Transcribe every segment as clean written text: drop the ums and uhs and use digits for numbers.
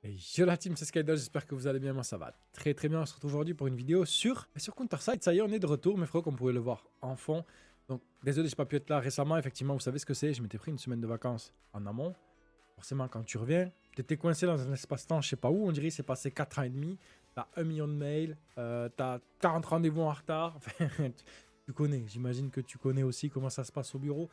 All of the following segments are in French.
Et yo la team, c'est Skydol, j'espère que vous allez bien, moi ça va très très bien. On se retrouve aujourd'hui pour une vidéo sur Counter-Strike. Ça y est, on est de retour mes frères, comme vous pouvez le voir en fond. Donc désolé, j'ai pas pu être là récemment, effectivement, vous savez ce que c'est, je m'étais pris une semaine de vacances en amont. Forcément, quand tu reviens, tu étais coincé dans un espace-temps, je sais pas où, on dirait que c'est passé 4 ans et demi. T'as 1 million de mails, t'as 40 rendez-vous en retard. Tu connais, j'imagine que tu connais aussi comment ça se passe au bureau.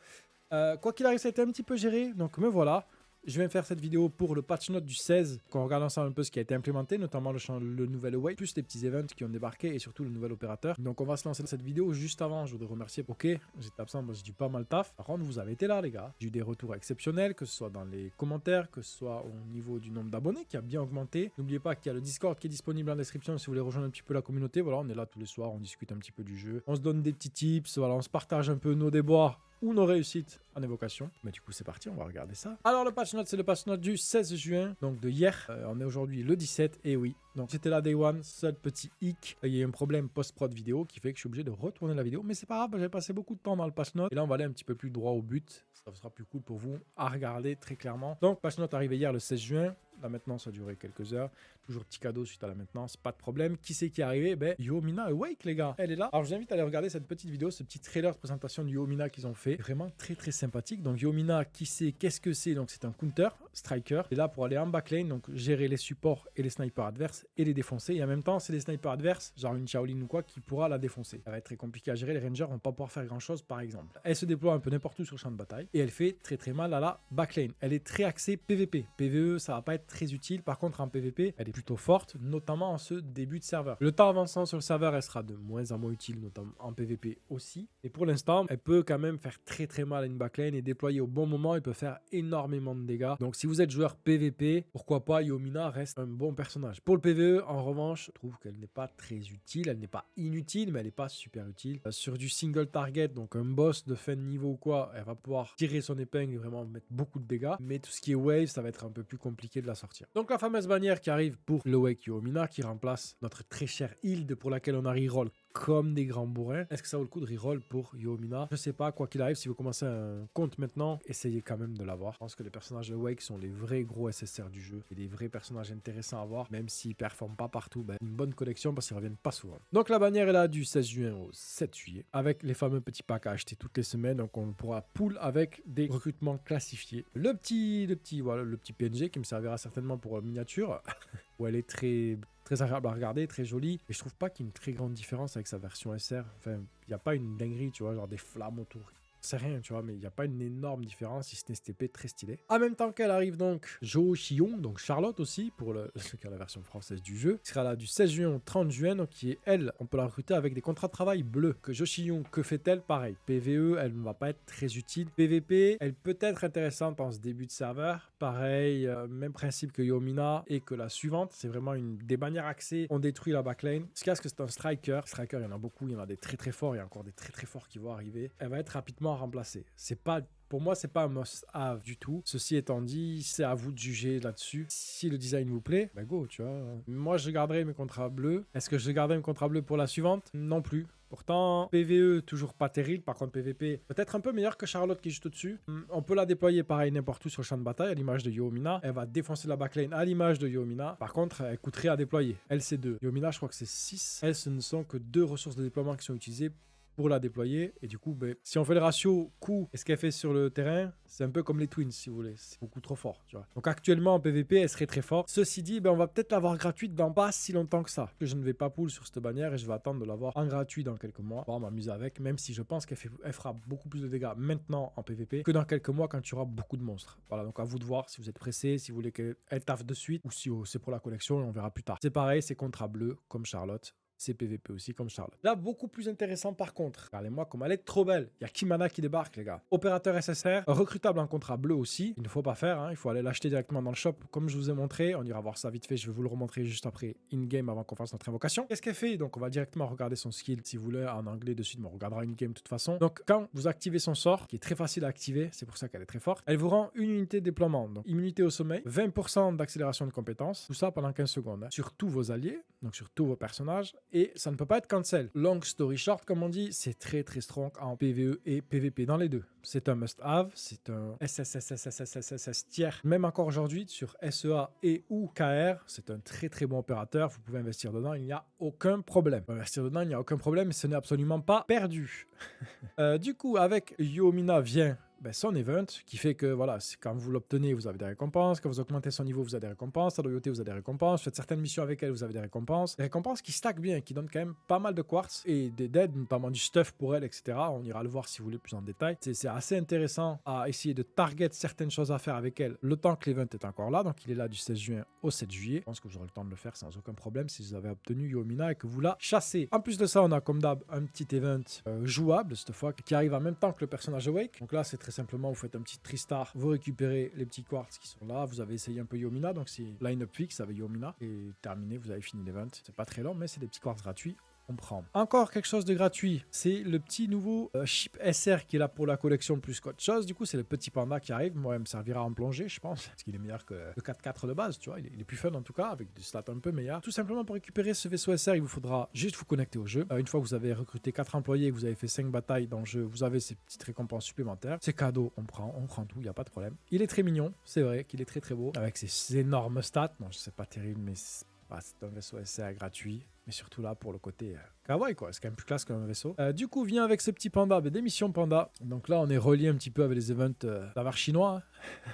Quoi qu'il arrive, ça a été un petit peu géré, donc me voilà. Je vais faire cette vidéo pour le patch note du 16, qu'on regarde ensemble un peu ce qui a été implémenté, notamment le nouvel away, plus les petits events qui ont débarqué et surtout le nouvel opérateur. Donc on va se lancer dans cette vidéo juste avant. Je voudrais remercier, ok, j'étais absent, j'ai du pas mal taf. Par contre, vous avez été là les gars. J'ai eu des retours exceptionnels, que ce soit dans les commentaires, que ce soit au niveau du nombre d'abonnés qui a bien augmenté. N'oubliez pas qu'il y a le Discord qui est disponible en description si vous voulez rejoindre un petit peu la communauté. Voilà, on est là tous les soirs, on discute un petit peu du jeu. On se donne des petits tips, voilà, on se partage un peu nos déboires ou nos réussites en évocation. Mais du coup, c'est parti, on va regarder ça. Alors, le patch note, c'est le patch note du 16 juin, donc de hier. On est aujourd'hui le 17, et oui. Donc, j'étais là day one, seul petit hic. Il y a eu un problème post-prod vidéo qui fait que je suis obligé de retourner la vidéo. Mais c'est pas grave, j'ai passé beaucoup de temps dans le patch note. Et là, on va aller un petit peu plus droit au but. Ça sera plus cool pour vous à regarder très clairement. Donc, patch note arrivé hier le 16 juin. La maintenance a duré quelques heures. Toujours petit cadeau suite à la maintenance, pas de problème. Qui c'est qui est arrivé? Ben, Yoomina Awake, les gars. Elle est là. Alors, je vous invite à aller regarder cette petite vidéo, ce petit trailer de présentation de Yoomina qu'ils ont fait. Vraiment très très sympathique. Donc, Yoomina, qui c'est? Qu'est-ce que c'est? Donc, c'est un counter striker. Il est là pour aller en backlane, donc gérer les supports et les snipers adverses et les défoncer. Et en même temps, c'est les snipers adverses, genre une Shaolin ou quoi, qui pourra la défoncer. Ça va être très compliqué à gérer. Les rangers vont pas pouvoir faire grand chose, par exemple. Elle se déploie un peu n'importe où sur le champ de bataille et elle fait très très mal à la backlane. Elle est très axée PVP. PVE, ça va pas être très utile. Par contre, en PVP, elle est plutôt forte, notamment en ce début de serveur. Le temps avançant sur le serveur, elle sera de moins en moins utile, notamment en PVP aussi. Et pour l'instant, elle peut quand même faire très très mal à une backlane et déployer au bon moment, elle peut faire énormément de dégâts. Donc si vous êtes joueur PVP, pourquoi pas, Yoomina reste un bon personnage. Pour le PVE, en revanche, je trouve qu'elle n'est pas très utile. Elle n'est pas inutile, mais elle n'est pas super utile. Sur du single target, donc un boss de fin de niveau ou quoi, elle va pouvoir tirer son épingle et vraiment mettre beaucoup de dégâts. Mais tout ce qui est wave, ça va être un peu plus compliqué de la sortir. Donc la fameuse bannière qui arrive pour le Wake Yoomina, qui remplace notre très cher Hild pour laquelle on a reroll comme des grands bourrins. Est-ce que ça vaut le coup de reroll pour Yoomina? Je sais pas, quoi qu'il arrive, si vous commencez un compte maintenant, essayez quand même de l'avoir. Je pense que les personnages de Wake sont les vrais gros SSR du jeu et des vrais personnages intéressants à voir, même s'ils performent pas partout. Ben, une bonne collection parce qu'ils reviennent pas souvent. Donc la bannière est là du 16 juin au 7 juillet avec les fameux petits packs à acheter toutes les semaines. Donc on pourra pool avec des recrutements classifiés. Le petit PNG qui me servira certainement pour miniature où elle est très agréable à regarder, très jolie. Et je trouve pas qu'il y ait une très grande différence avec sa version SR. Enfin, il n'y a pas une dinguerie, tu vois, genre des flammes autour. C'est rien, tu vois, mais il n'y a pas une énorme différence, si ce n'est cette épée très stylée. En même temps qu'elle arrive donc Jo Shion, donc Charlotte aussi, pour ceux qui ont la version française du jeu, qui sera là du 16 juin au 30 juin, donc qui est elle, on peut la recruter avec des contrats de travail bleus. Que Jo Shion, que fait-elle? Pareil, PVE, elle ne va pas être très utile. PVP, elle peut être intéressante en ce début de serveur. Pareil, même principe que Yoomina et que la suivante, c'est vraiment des bannières axées, on détruit la backline. Ce qu'il y a, c'est que c'est un striker. Striker, il y en a beaucoup, il y en a des très très forts, il y a encore des très très forts qui vont arriver. Elle va être rapidement remplacée. C'est pas, pour moi, c'est pas un must-have du tout. Ceci étant dit, c'est à vous de juger là-dessus. Si le design vous plaît, bah go, tu vois. Moi, je garderai mes contrats bleus. Est-ce que je garderai mes contrats bleus pour la suivante? Non plus. Pourtant, PVE, toujours pas terrible. Par contre, PVP, peut-être un peu meilleur que Charlotte qui est juste au-dessus. On peut la déployer pareil n'importe où sur le champ de bataille, à l'image de Yoomina. Elle va défoncer la backline à l'image de Yoomina. Par contre, elle coûterait à déployer. Elle, c'est 2. Yoomina, je crois que c'est 6. Elle, ce ne sont que 2 ressources de déploiement qui sont utilisées pour la déployer. Et du coup, ben, si on fait le ratio coût et ce qu'elle fait sur le terrain, c'est un peu comme les Twins, si vous voulez. C'est beaucoup trop fort, tu vois. Donc actuellement, en PVP, elle serait très forte. Ceci dit, ben, on va peut-être l'avoir gratuite dans pas si longtemps que ça. Que je ne vais pas pull sur cette bannière et je vais attendre de l'avoir en gratuit dans quelques mois. On va m'amuser avec, même si je pense elle fera beaucoup plus de dégâts maintenant en PVP que dans quelques mois quand il y aura beaucoup de monstres. Voilà, donc à vous de voir si vous êtes pressé, si vous voulez qu'elle taffe de suite ou si c'est pour la collection et on verra plus tard. C'est pareil, c'est contrat bleu comme Charlotte. C'est PVP aussi comme Charlotte. Là, beaucoup plus intéressant par contre. Regardez-moi comme elle est trop belle. Il y a Kimana qui débarque, les gars. Opérateur SSR, recrutable en contrat bleu aussi. Il ne faut pas faire, hein. Il faut aller l'acheter directement dans le shop. Comme je vous ai montré, on ira voir ça vite fait. Je vais vous le remontrer juste après in-game avant qu'on fasse notre invocation. Qu'est-ce qu'elle fait? Donc, on va directement regarder son skill. Si vous voulez, en anglais dessus, mais on regardera in-game de toute façon. Donc, quand vous activez son sort, qui est très facile à activer, c'est pour ça qu'elle est très forte, elle vous rend une unité de déploiement. Donc, immunité au sommeil, 20% d'accélération de compétences. Tout ça pendant 15 secondes, hein. Sur tous vos alliés, donc sur tous vos personnages. et ça ne peut pas être cancel. Long story short, comme on dit, c'est très très strong en PvE et PvP dans les deux. C'est un must-have, c'est un SSSSSSSS tiers. Même encore aujourd'hui, sur SEA et ou KR, c'est un très très bon opérateur. Vous pouvez investir dedans, il n'y a aucun problème. Investir dedans, il n'y a aucun problème, ce n'est absolument pas perdu. Du coup, avec Yoomina vient son event qui fait que voilà, quand vous l'obtenez, vous avez des récompenses. Quand vous augmentez son niveau, vous avez des récompenses. Sa loyauté, vous avez des récompenses. Faites certaines missions avec elle, vous avez des récompenses. Des récompenses qui stackent bien, qui donnent quand même pas mal de quartz et des deads, notamment du stuff pour elle, etc. On ira le voir si vous voulez plus en détail. C'est assez intéressant à essayer de target certaines choses à faire avec elle le temps que l'event est encore là. Donc il est là du 16 juin au 7 juillet. Je pense que vous aurez le temps de le faire sans aucun problème si vous avez obtenu Yoomina et que vous la chassez. En plus de ça, on a comme d'hab un petit event jouable cette fois qui arrive en même temps que le personnage Awake. Donc là, c'est très simplement, vous faites un petit tristar, vous récupérez les petits quartz qui sont là, vous avez essayé un peu Yoomina, donc c'est line-up fixe avec Yoomina, et terminé, vous avez fini l'event. C'est pas très long, mais c'est des petits quartz gratuits. On prend. Encore quelque chose de gratuit, c'est le petit nouveau chip SR qui est là pour la collection plus qu'autre chose. Du coup, c'est le petit panda qui arrive. Moi, il me servira en plongée, je pense, parce qu'il est meilleur que le 4-4 de base, tu vois. Il est plus fun en tout cas, avec des stats un peu meilleurs. Tout simplement pour récupérer ce vaisseau SR, il vous faudra juste vous connecter au jeu. Une fois que vous avez recruté 4 employés et que vous avez fait 5 batailles dans le jeu, vous avez ces petites récompenses supplémentaires. C'est cadeau, on prend tout, il n'y a pas de problème. Il est très mignon, c'est vrai qu'il est très très beau, avec ses énormes stats. Bon, c'est pas terrible, mais c'est un vaisseau SR gratuit. Mais surtout là, pour le côté kawaii, quoi. C'est quand même plus classe qu'un vaisseau. Du coup, vient avec ce petit panda, des missions panda. Donc là, on est relié un petit peu avec les events d'avare chinois.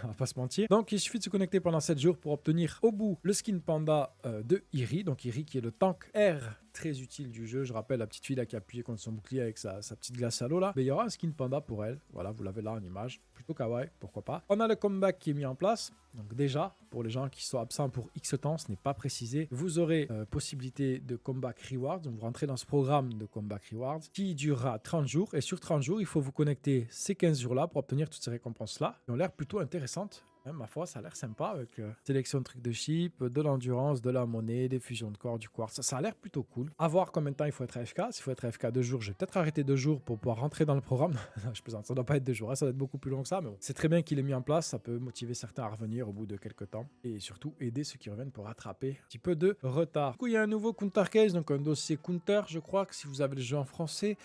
On va pas se mentir. Donc, il suffit de se connecter pendant 7 jours pour obtenir au bout le skin panda de Iri. Donc, Iri qui est le tank R très utile du jeu. Je rappelle la petite fille là qui a appuyé contre son bouclier avec sa petite glace à l'eau là. Mais il y aura un skin panda pour elle. Voilà, vous l'avez là en image. Plutôt kawaii, pourquoi pas. On a le comeback qui est mis en place. Donc déjà, pour les gens qui sont absents pour X temps, ce n'est pas précisé. Vous aurez possibilité de comeback rewards. Donc vous rentrez dans ce programme de comeback rewards qui durera 30 jours. Et sur 30 jours, il faut vous connecter ces 15 jours-là pour obtenir toutes ces récompenses-là. Qui ont l'air plutôt intéressantes. Ma foi, ça a l'air sympa avec sélection de trucs de chip, de l'endurance, de la monnaie, des fusions de corps, du quartz. Ça a l'air plutôt cool. À voir combien de temps il faut être AFK. S'il faut être AFK 2 jours, je vais peut-être arrêter 2 jours pour pouvoir rentrer dans le programme. Non, je plaisante, ça doit pas être 2 jours, hein, ça doit être beaucoup plus long que ça. Mais bon, c'est très bien qu'il est mis en place. Ça peut motiver certains à revenir au bout de quelques temps. Et surtout, aider ceux qui reviennent pour rattraper un petit peu de retard. Du coup, il y a un nouveau counter case, donc un dossier counter, je crois que si vous avez le jeu en français.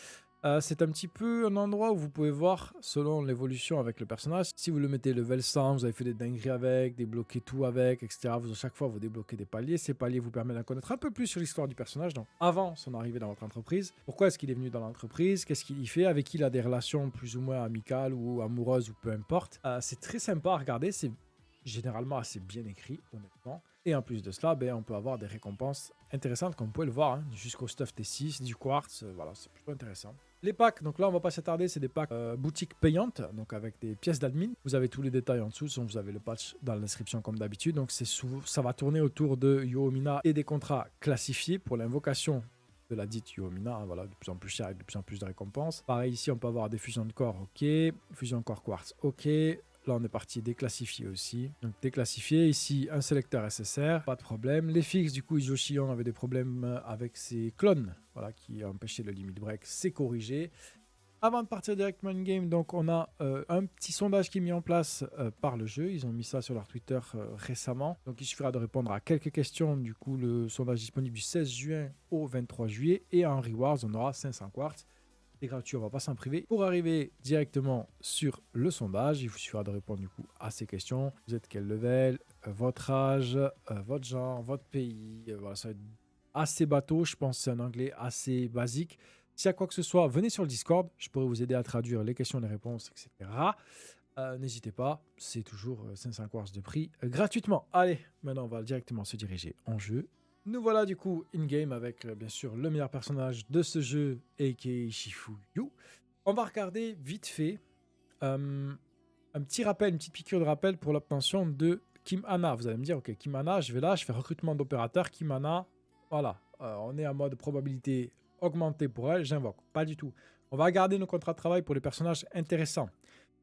C'est un petit peu un endroit où vous pouvez voir, selon l'évolution avec le personnage, si vous le mettez level 100, vous avez fait des dingueries avec, débloqué tout avec, etc. Vous, à chaque fois, vous débloquez des paliers. Ces paliers vous permettent d'en connaître un peu plus sur l'histoire du personnage, donc avant son arrivée dans votre entreprise. Pourquoi est-ce qu'il est venu dans l'entreprise? Qu'est-ce qu'il y fait? Avec qui il a des relations plus ou moins amicales ou amoureuses ou peu importe. C'est très sympa à regarder, c'est généralement assez bien écrit, honnêtement. Et en plus de cela, on peut avoir des récompenses intéressantes, comme vous pouvez le voir, hein, jusqu'au stuff T6, du quartz, voilà, c'est plutôt intéressant. Les packs, donc là on va pas s'attarder, c'est des packs boutiques payantes, donc avec des pièces d'admin. Vous avez tous les détails en dessous, vous avez le patch dans la description comme d'habitude. Donc ça va tourner autour de Yoomina et des contrats classifiés pour l'invocation de la dite Yoomina, hein, voilà, de plus en plus cher et de plus en plus de récompenses. Pareil ici, on peut avoir des fusions de corps, ok, fusion de corps quartz, ok. Là, on est parti déclassifié aussi. Donc, déclassifié. Ici, un sélecteur SSR. Pas de problème. Les fixes, du coup, Isochion avait des problèmes avec ses clones. Voilà, qui a empêché le limit break. C'est corrigé. Avant de partir directement in-game, donc, on a un petit sondage qui est mis en place par le jeu. Ils ont mis ça sur leur Twitter récemment. Donc, il suffira de répondre à quelques questions. Du coup, le sondage est disponible du 16 juin au 23 juillet. Et en rewards, on aura 500 quartz. C'est gratuit, on va pas s'en priver. Pour arriver directement sur le sondage, il vous suffira de répondre du coup à ces questions. Vous êtes quel level, votre âge, votre genre, votre pays. Voilà, ça va être assez bateau. Je pense que c'est un anglais assez basique. S'il y a quoi que ce soit, venez sur le Discord. Je pourrais vous aider à traduire les questions, les réponses, etc. N'hésitez pas, c'est toujours 500 quartz de prix gratuitement. Allez, maintenant on va directement se diriger en jeu. Nous voilà du coup in-game avec bien sûr le meilleur personnage de ce jeu, a.k.a. Shifuyu. On va regarder vite fait un petit rappel, une petite piqûre de rappel pour l'obtention de Kim Hana. Vous allez me dire, ok, Kim Hana, je vais là, je fais recrutement d'opérateur. Kim Hana, voilà, on est en mode probabilité augmentée pour elle, j'invoque. Pas du tout. On va garder nos contrats de travail pour les personnages intéressants.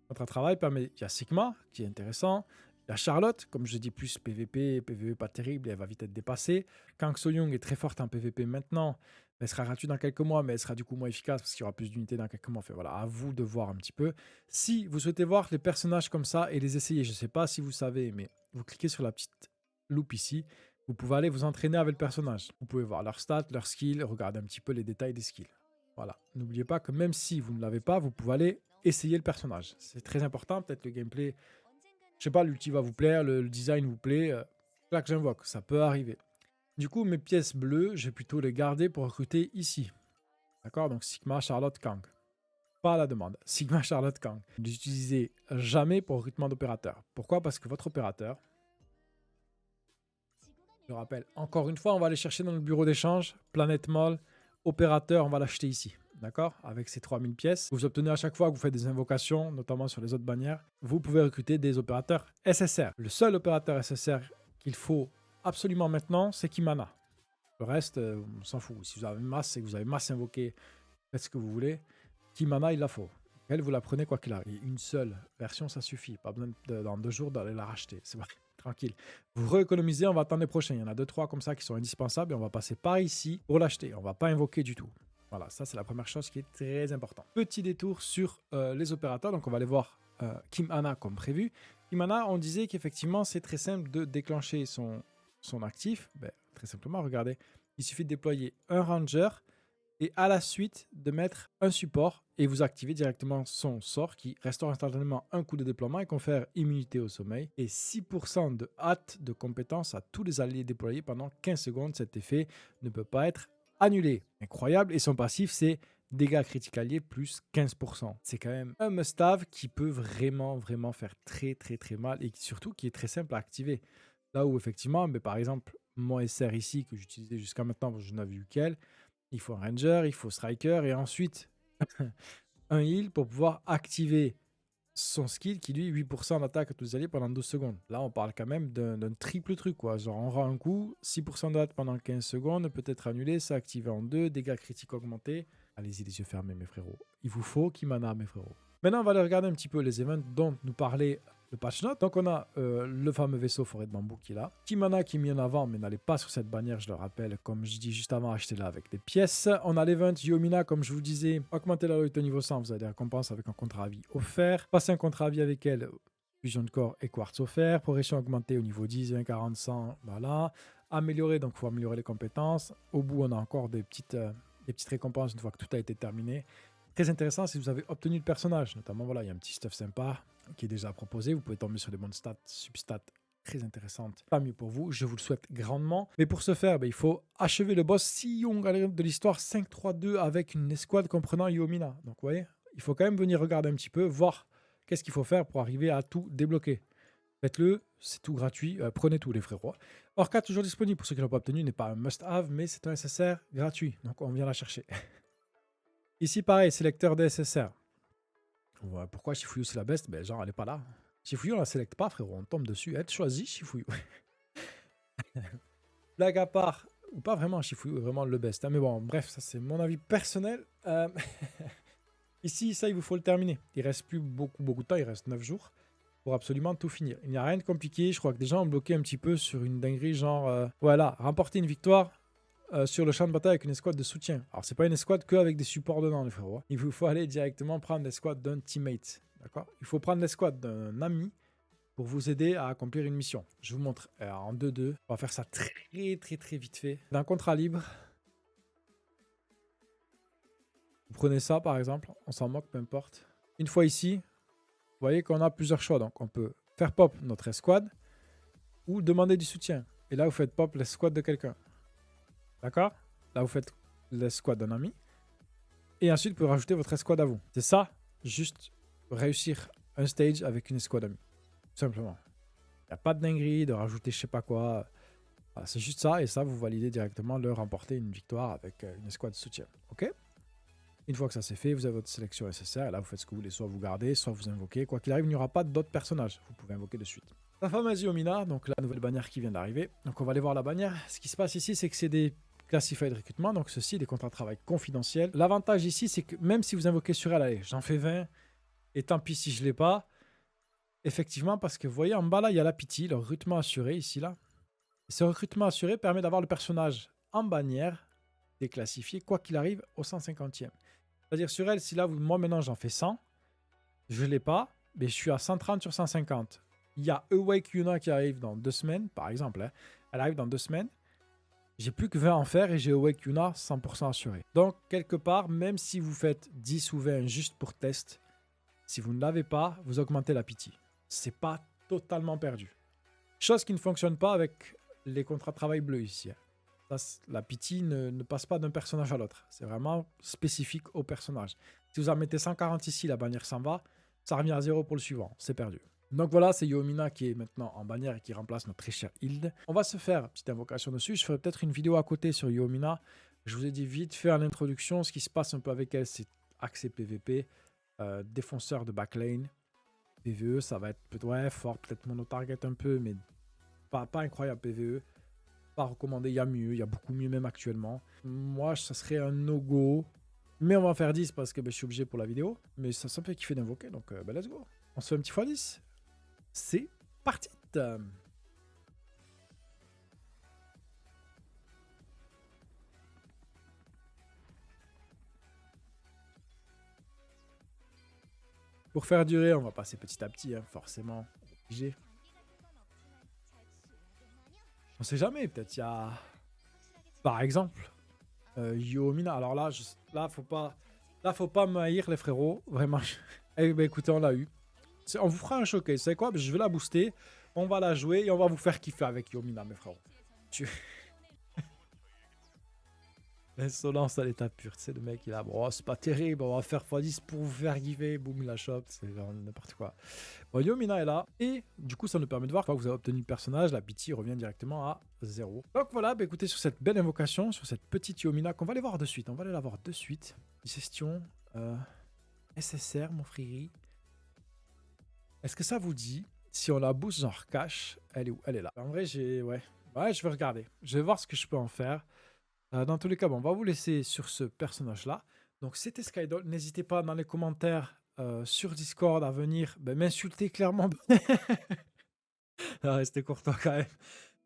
Contrat de travail permet, il y a Sigma qui est intéressant. La Charlotte, comme je dis, plus PVP, PVE pas terrible, elle va vite être dépassée. Kang So-young est très forte en PVP maintenant. Elle sera gratuite dans quelques mois, mais elle sera du coup moins efficace parce qu'il y aura plus d'unités dans quelques mois. Enfin, voilà, à vous de voir un petit peu. Si vous souhaitez voir les personnages comme ça et les essayer, je ne sais pas si vous savez, mais vous cliquez sur la petite loupe ici. Vous pouvez aller vous entraîner avec le personnage. Vous pouvez voir leurs stats, leurs skills, regarder un petit peu les détails des skills. Voilà. N'oubliez pas que même si vous ne l'avez pas, vous pouvez aller essayer le personnage. C'est très important. Peut-être le gameplay, je sais pas, l'ulti va vous plaire, le design vous plaît. Là que j'invoque, ça peut arriver. Du coup, mes pièces bleues, je vais plutôt les garder pour recruter ici. D'accord? Donc Sigma, Charlotte, Kang. Pas à la demande. Sigma, Charlotte, Kang. Ne l'utilisez jamais pour recrutement d'opérateur. Pourquoi? Parce que votre opérateur, je rappelle, encore une fois, on va aller chercher dans le bureau d'échange, Planète Mall, opérateur, on va l'acheter ici. D'accord? Avec ces 3000 pièces. Vous obtenez à chaque fois que vous faites des invocations, notamment sur les autres bannières, vous pouvez recruter des opérateurs SSR. Le seul opérateur SSR qu'il faut absolument maintenant, c'est Kimana. Le reste, on s'en fout. Si vous avez masse, c'est que vous avez masse invoqué, faites ce que vous voulez. Kimana, il la faut. Elle, vous la prenez quoi qu'il arrive. Une seule version, ça suffit. Pas besoin dans 2 jours d'aller la racheter. C'est vrai. Tranquille. Vous rééconomisez, on va attendre les prochains. Il y en a 2-3 comme ça qui sont indispensables et on va passer par ici pour l'acheter. On ne va pas invoquer du tout. Voilà, ça c'est la première chose qui est très importante. Petit détour sur les opérateurs. Donc on va aller voir Kimana comme prévu. Kimana, on disait qu'effectivement c'est très simple de déclencher son actif. Ben, très simplement, regardez. Il suffit de déployer un ranger et à la suite de mettre un support et vous activez directement son sort qui restaure instantanément un coup de déploiement et confère immunité au sommeil et 6% de hâte de compétence à tous les alliés déployés pendant 15 secondes. Cet effet ne peut pas être annulé. Incroyable. Et son passif, c'est dégâts critiques alliés plus 15%. C'est quand même un must-have qui peut vraiment faire très mal et surtout qui est très simple à activer. Là où effectivement, mais par exemple, mon SR ici que j'utilisais jusqu'à maintenant, je n'avais vu qu'elle. Il faut un ranger, il faut striker et ensuite un heal pour pouvoir activer son skill qui lui 8% d'attaque à tous les alliés pendant 12 secondes. Là on parle quand même d'un triple truc quoi. Genre on rend un coup, 6% d'attaque pendant 15 secondes, peut être annulé, ça activé en 2, dégâts critiques augmentés. Allez-y les yeux fermés mes frérots. Il vous faut Kimana mes frérots. Maintenant on va aller regarder un petit peu les events dont nous parlait le patch note. Donc on a le fameux vaisseau forêt de bambou qui est là. Kimana qui est mis en avant mais n'allez pas sur cette bannière, je le rappelle, comme je dis juste avant, achetez-la avec des pièces. On a l'event Yomina comme je vous disais, augmentez la loyauté au niveau 100, vous avez des récompenses avec un contrat à vie offert. Passez un contrat à vie avec elle, fusion de corps et quartz offert. Progression augmentée au niveau 10, 20, 40, 100, voilà. Améliorer, donc il faut améliorer les compétences. Au bout on a encore des petites récompenses une fois que tout a été terminé. Très intéressant si vous avez obtenu le personnage, notamment voilà, il y a un petit stuff sympa qui est déjà proposé, vous pouvez tomber sur des bonnes stats, substats très intéressantes, pas mieux pour vous, je vous le souhaite grandement. Mais pour ce faire, il faut achever le boss Sillon de l'histoire 5-3-2 avec une escouade comprenant Yomina. Donc vous voyez, il faut quand même venir regarder un petit peu, voir qu'est-ce qu'il faut faire pour arriver à tout débloquer. Faites-le, c'est tout gratuit, prenez tout les frérots. Orca toujours disponible pour ceux qui ne l'ont pas obtenu, n'est pas un must-have, mais c'est un SSR gratuit, donc on vient la chercher. Ici, pareil, sélecteur des SSR. Ouais, pourquoi Shifuyu c'est la best? Ben, genre, elle n'est pas là. Shifuyu, on la sélecte pas, frérot. On tombe dessus. Elle choisit Shifuyu. Blague à part, ou pas vraiment Shifuyu, vraiment le best. Hein, mais bon, bref, ça c'est mon avis personnel. Ici, ça, il vous faut le terminer. Il reste plus beaucoup de temps. Il reste 9 jours pour absolument tout finir. Il n'y a rien de compliqué. Je crois que des gens ont bloqué un petit peu sur une dinguerie, genre, voilà, remporter une victoire. Sur le champ de bataille avec une escouade de soutien. Alors, c'est pas une escouade qu'avec des supports dedans, les frérots. Il vous faut aller directement prendre l'escouade d'un teammate. D'accord? Il faut prendre l'escouade d'un ami pour vous aider à accomplir une mission. Je vous montre en 2-2. On va faire ça très vite fait. D'un contrat libre. Vous prenez ça, par exemple. On s'en moque, peu importe. Une fois ici, vous voyez qu'on a plusieurs choix. Donc, on peut faire pop notre escouade ou demander du soutien. Et là, vous faites pop l'escouade de quelqu'un. D'accord? Là, vous faites l'escouade d'un ami. Et ensuite, vous pouvez rajouter votre escouade à vous. C'est ça, juste réussir un stage avec une escouade amie. Tout simplement. Il n'y a pas de dinguerie, de rajouter je sais pas quoi. Voilà, c'est juste ça. Et ça, vous validez directement le remporter une victoire avec une escouade de soutien. OK? Une fois que ça c'est fait, vous avez votre sélection SSR. Et là, vous faites ce que vous voulez. Soit vous gardez, soit vous invoquez. Quoi qu'il arrive, il n'y aura pas d'autres personnages. Vous pouvez invoquer de suite. La fameuse Yomina, donc la nouvelle bannière qui vient d'arriver. Donc on va aller voir la bannière. Ce qui se passe ici, c'est que c'est des classified recrutement, donc ceci, des contrats de travail confidentiels. L'avantage ici, c'est que même si vous invoquez sur elle, allez, j'en fais 20, et tant pis si je ne l'ai pas, effectivement, parce que vous voyez en bas là, il y a la pitié, le recrutement assuré ici là. Et ce recrutement assuré permet d'avoir le personnage en bannière déclassifié, quoi qu'il arrive, au 150e. C'est-à-dire sur elle, si là, moi maintenant j'en fais 100, je ne l'ai pas, mais je suis à 130 sur 150. Il y a Awake Yuna qui arrive dans 2 semaines, par exemple. Hein. Elle arrive dans 2 semaines. J'ai plus que 20 en fer et j'ai Awake Yuna 100% assuré. Donc, quelque part, même si vous faites 10 ou 20 juste pour test, si vous ne l'avez pas, vous augmentez la pity. C'est pas totalement perdu. Chose qui ne fonctionne pas avec les contrats de travail bleus ici. La pity ne passe pas d'un personnage à l'autre. C'est vraiment spécifique au personnage. Si vous en mettez 140 ici, la bannière s'en va. Ça revient à 0 pour le suivant. C'est perdu. Donc voilà, c'est Yoomina qui est maintenant en bannière et qui remplace notre très cher Hild. On va se faire une petite invocation dessus. Je ferai peut-être une vidéo à côté sur Yoomina. Je vous ai dit vite fait en introduction, ce qui se passe un peu avec elle, c'est accès PVP, défonceur de backlane. PVE, ça va être ouais, fort, peut-être mono-target un peu, mais pas incroyable PVE. Pas recommandé, il y a mieux, il y a beaucoup mieux même actuellement. Moi, ça serait un no-go. Mais on va en faire 10 parce que je suis obligé pour la vidéo. Mais ça me fait kiffer d'invoquer, donc let's go. On se fait un petit x10. C'est parti. Pour faire durer, on va passer petit à petit, hein, forcément. Obligé. On sait jamais, peut-être il y a... Par exemple, Yoomina. Alors là, faut pas me haïr les frérots. Vraiment. Eh ben, écoutez, on l'a eu. On vous fera un showcase. Vous savez quoi? Je vais la booster. On va la jouer et on va vous faire kiffer avec Yoomina, mes frérots. L'insolence à l'état pur. Tu sais, le mec, il a... Bon, c'est pas terrible. On va faire x10 pour vous faire kiffer. Boum, il la chope. C'est n'importe quoi. Bon, Yoomina est là. Et du coup, ça nous permet de voir que vous avez obtenu le personnage. La pity revient directement à 0. Donc voilà, bah, écoutez, sur cette belle invocation, sur cette petite Yoomina, qu'on va aller voir de suite. On va aller la voir de suite. Gestion SSR, mon friri. Est-ce que ça vous dit, si on la booste genre cash, elle est où? Elle est là. En vrai, ouais, je vais regarder. Je vais voir ce que je peux en faire. Dans tous les cas, bon, on va vous laisser sur ce personnage-là. Donc, c'était Skydoll. N'hésitez pas dans les commentaires sur Discord à venir m'insulter clairement. Restez courtois quand même.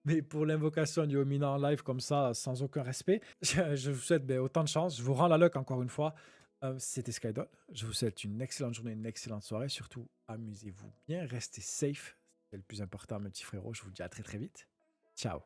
Mais pour l'invocation du Yoomina en live comme ça, sans aucun respect, je vous souhaite autant de chance. Je vous rends la luck encore une fois. C'était Skydoll. Je vous souhaite une excellente journée, une excellente soirée. Surtout, amusez-vous bien, restez safe. C'est le plus important, mes petits frérots. Je vous dis à très très vite. Ciao.